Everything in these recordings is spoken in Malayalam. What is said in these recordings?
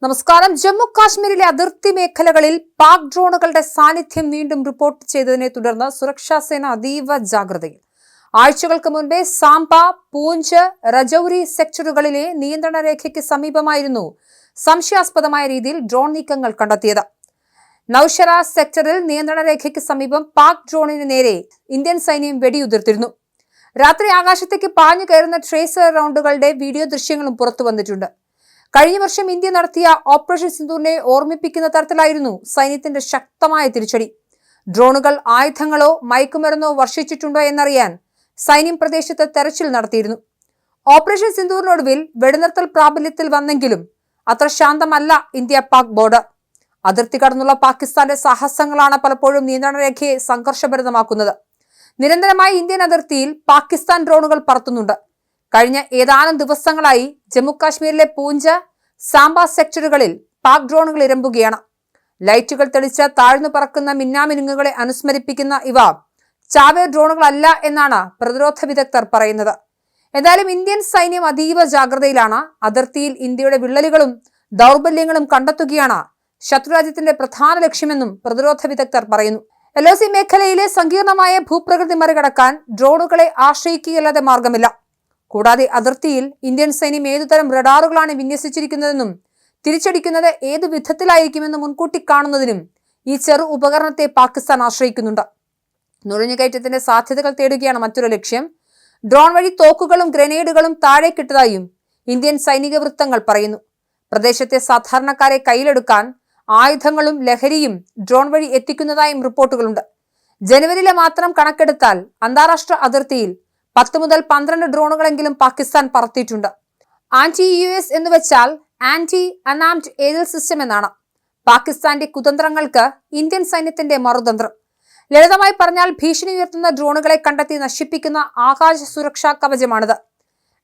നമസ്കാരം. ജമ്മു കാശ്മീരിലെ അതിർത്തി മേഖലകളിൽ പാക് ഡ്രോണുകളുടെ സാന്നിധ്യം വീണ്ടും റിപ്പോർട്ട് ചെയ്തതിനെ തുടർന്ന് സുരക്ഷാ സേന അതീവ ജാഗ്രതയിൽ. ആഴ്ചകൾക്ക് മുൻപേ സാംബ, പൂഞ്ച്, രജൌരി സെക്ടറുകളിലെ നിയന്ത്രണ രേഖയ്ക്ക് സമീപമായിരുന്നു സംശയാസ്പദമായ രീതിയിൽ ഡ്രോൺ നീക്കങ്ങൾ കണ്ടെത്തിയത്. നൌഷറ സെക്ടറിൽ നിയന്ത്രണ രേഖയ്ക്ക് സമീപം പാക് ഡ്രോണിന് നേരെ ഇന്ത്യൻ സൈന്യം വെടിയുതിർത്തിരുന്നു. രാത്രി ആകാശത്തേക്ക് പാഞ്ഞു കയറുന്ന ട്രേസർ റൗണ്ടുകളുടെ വീഡിയോ ദൃശ്യങ്ങളും പുറത്തു വന്നിട്ടുണ്ട്. കഴിഞ്ഞ വർഷം ഇന്ത്യ നടത്തിയ ഓപ്പറേഷൻ സിന്ദൂറിനെ ഓർമ്മിപ്പിക്കുന്ന തരത്തിലായിരുന്നു സൈന്യത്തിന്റെ ശക്തമായ തിരിച്ചടി. ഡ്രോണുകൾ ആയുധങ്ങളോ മയക്കുമരുന്നോ വർഷിച്ചിട്ടുണ്ടോ എന്നറിയാൻ സൈന്യം പ്രദേശത്ത് തെരച്ചിൽ നടത്തിയിരുന്നു. ഓപ്പറേഷൻ സിന്ദൂറിനൊടുവിൽ വെടിനിർത്തൽ പ്രാബല്യത്തിൽ വന്നെങ്കിലും അത്ര ശാന്തമല്ല ഇന്ത്യ പാക് ബോർഡർ. അതിർത്തി കടന്നുള്ള പാകിസ്ഥാന്റെ സാഹസങ്ങളാണ് പലപ്പോഴും നിയന്ത്രണ രേഖയെ സംഘർഷഭരിതമാക്കുന്നത്. നിരന്തരമായി ഇന്ത്യൻ അതിർത്തിയിൽ പാകിസ്ഥാൻ ഡ്രോണുകൾ പറത്തുന്നുണ്ട്. കഴിഞ്ഞ ഏതാനും ദിവസങ്ങളായി ജമ്മു കാശ്മീരിലെ പൂഞ്ച്, സാംബ സെക്ടറുകളിൽ പാക് ഡ്രോണുകൾ ഇരമ്പുകയാണ്. ലൈറ്റുകൾ തെളിച്ച് താഴ്ന്നു പറക്കുന്ന മിന്നാമിനുങ്ങുകളെ അനുസ്മരിപ്പിക്കുന്ന ഇവ ചാവേർ ഡ്രോണുകളല്ല എന്നാണ് പ്രതിരോധ വിദഗ്ധർ പറയുന്നത്. എന്തായാലും ഇന്ത്യൻ സൈന്യം അതീവ ജാഗ്രതയിലാണ്. അതിർത്തിയിൽ ഇന്ത്യയുടെ വിള്ളലുകളും ദൗർബല്യങ്ങളും കണ്ടെത്തുകയാണ് ശത്രുരാജ്യത്തിന്റെ പ്രധാന ലക്ഷ്യമെന്നും പ്രതിരോധ വിദഗ്ധർ പറയുന്നു. LOC മേഖലയിലെ സങ്കീർണമായ ഭൂപ്രകൃതി മറികടക്കാൻ ഡ്രോണുകളെ ആശ്രയിക്കുകയല്ലാതെ മാർഗമില്ല. കൂടാതെ അതിർത്തിയിൽ ഇന്ത്യൻ സൈന്യം ഏതുതരം റഡാറുകളാണ് വിന്യസിച്ചിരിക്കുന്നതെന്നും തിരിച്ചടിക്കുന്നത് ഏതു വിധത്തിലായിരിക്കുമെന്നും മുൻകൂട്ടി കാണുന്നതിനും ഈ ചെറു ഉപകരണത്തെ പാകിസ്ഥാൻ ആശ്രയിക്കുന്നുണ്ട്. നുഴഞ്ഞുകയറ്റത്തിന്റെ സാധ്യതകൾ തേടുകയാണ് മറ്റൊരു ലക്ഷ്യം. ഡ്രോൺ വഴി തോക്കുകളും ഗ്രനേഡുകളും താഴേക്കിട്ടതായും ഇന്ത്യൻ സൈനിക വൃത്തങ്ങൾ പറയുന്നു. പ്രദേശത്തെ സാധാരണക്കാരെ കയ്യിലെടുക്കാൻ ആയുധങ്ങളും ലഹരിയും ഡ്രോൺ വഴി എത്തിക്കുന്നതായും റിപ്പോർട്ടുകളുണ്ട്. ജനുവരിയിലെ മാത്രം കണക്കെടുത്താൽ അന്താരാഷ്ട്ര അതിർത്തിയിൽ 10 മുതൽ 12 ഡ്രോണുകളെങ്കിലും പാകിസ്ഥാൻ പറത്തിയിട്ടുണ്ട്. ANTI-US എന്ന് വെച്ചാൽ ആന്റി അൺആംഡ് ഏരിയൽ സിസ്റ്റം എന്നാണ്. പാകിസ്ഥാന്റെ കുതന്ത്രങ്ങൾക്ക് ഇന്ത്യൻ സൈന്യത്തിന്റെ മറുതന്ത്രം. ലളിതമായി പറഞ്ഞാൽ ഭീഷണി ഉയർത്തുന്ന ഡ്രോണുകളെ കണ്ടെത്തി നശിപ്പിക്കുന്ന ആകാശ സുരക്ഷാ കവചമാണിത്.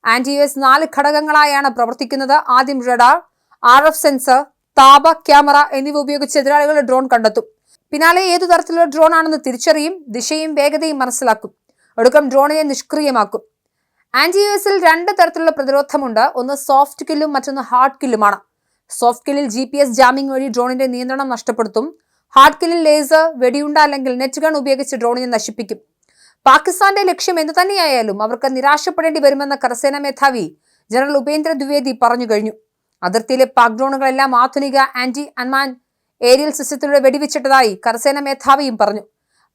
ANTI-US 4 ഘടകങ്ങളായാണ് പ്രവർത്തിക്കുന്നത്. ആദ്യം റഡാർ, RF സെൻസർ, താപ ക്യാമറ എന്നിവ ഉപയോഗിച്ച് എതിരാളികളുടെ ഡ്രോൺ കണ്ടെത്തും. പിന്നാലെ ഏതു തരത്തിലുള്ള ഡ്രോൺ ആണെന്ന് തിരിച്ചറിയും, ദിശയും വേഗതയും മനസ്സിലാക്കും. ഒടുക്കം ഡ്രോണിനെ നിഷ്ക്രിയമാക്കും. ANTI-USൽ 2 തരത്തിലുള്ള പ്രതിരോധമുണ്ട്. ഒന്ന് സോഫ്റ്റ് കില്ലും മറ്റൊന്ന് ഹാർഡ് കില്ലുമാണ്. സോഫ്റ്റ് കില്ലിൽ GPS ജാമിംഗ് വഴി ഡ്രോണിന്റെ നിയന്ത്രണം നഷ്ടപ്പെടുത്തും. ഹാർഡ് കില്ലിൽ ലേസർ, വെടിയുണ്ട അല്ലെങ്കിൽ നെറ്റ് ഗൺ ഉപയോഗിച്ച് ഡ്രോണിനെ നശിപ്പിക്കും. പാകിസ്ഥാന്റെ ലക്ഷ്യം എന്തു തന്നെയായാലും അവർക്ക് നിരാശപ്പെടേണ്ടി വരുമെന്ന കരസേനാ മേധാവി ജനറൽ ഉപേന്ദ്ര ദ്വിവേദി പറഞ്ഞു കഴിഞ്ഞു. അതിർത്തിയിലെ പാക് ഡ്രോണുകളെല്ലാം ആധുനിക ആന്റി അൺമാൻ ഏരിയൽ സിസ്റ്റത്തിലൂടെ വെടിവെച്ചിട്ടതായി കരസേനാ മേധാവിയും പറഞ്ഞു.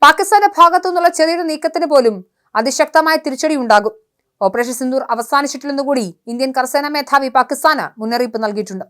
പാകിസ്ഥാന്റെ ഭാഗത്തു നിന്നുള്ള ചെറിയൊരു നീക്കത്തിന് പോലും അതിശക്തമായ തിരിച്ചടി ഉണ്ടാകും. ഓപ്പറേഷൻ സിന്ദൂർ അവസാനിച്ചിട്ടില്ലെന്നുകൂടി ഇന്ത്യൻ കരസേനാ മേധാവി പാകിസ്ഥാന് മുന്നറിയിപ്പ് നൽകിയിട്ടുണ്ട്.